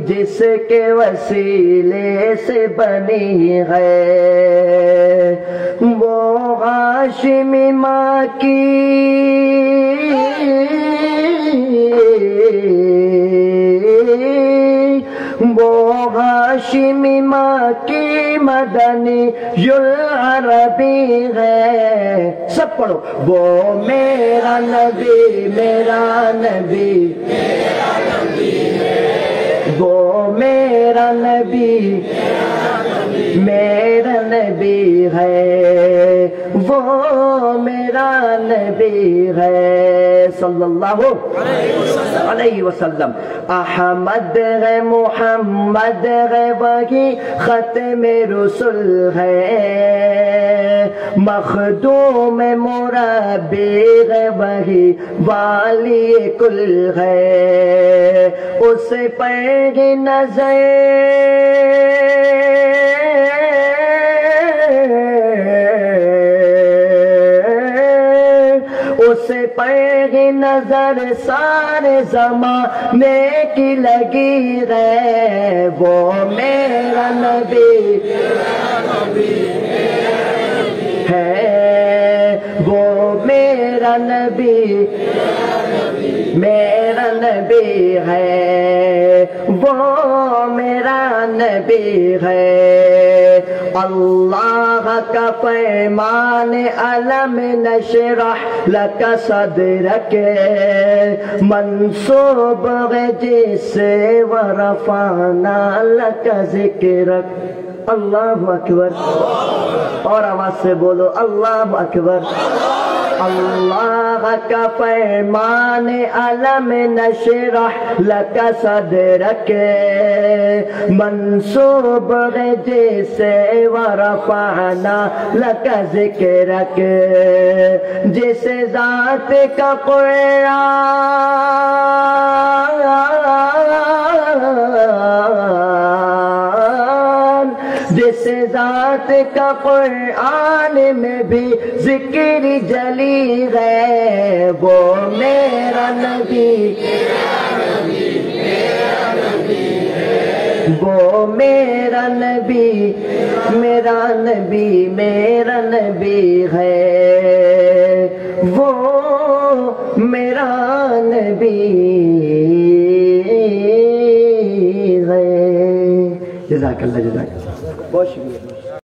جس کے وسیلے سے بنی ہے، وہ ہاشمی ماں کی وہ ہاشمی ماں کی مدنی العربی ہے. سب پڑھو. وہ میرا نبی میرا نبی وہ میرا نبی میرا نبی ہے، وہ میرا نبی ہے صلی اللہ علیہ وسلم. احمد ہے محمد ہے وہی ختم رسل ہے، مخدوم مربی ہے وہی والی کل ہے. اس پر نظر اس پر نظر سارے زمانے کی لگی ہے، وہ میرا نبی ہے، وہ میرا نبی میرا نبی ہے، وہ میرا نبی ہے. اللہ کا پیمان علم نشرح لک صدرک منصوب ہے جس سے ورفعنا لک ذکرک. اللہ اکبر. اور آواز سے بولو اللہ اکبر. اللہ کا پیمان علم نشرح لک صدرک منصوب ہے جسے ورفعنا لک ذکرک. جس ذات کا قرآن جس ذات کا قرآن میں بھی ذکر جلی ہے، وہ میرا نبی وہ میرا نبی میرا نبی میرا نبی ہے، وہ میرا نبی ہے. جزاک اللہ جزاک اللہ. بہت شکریہ.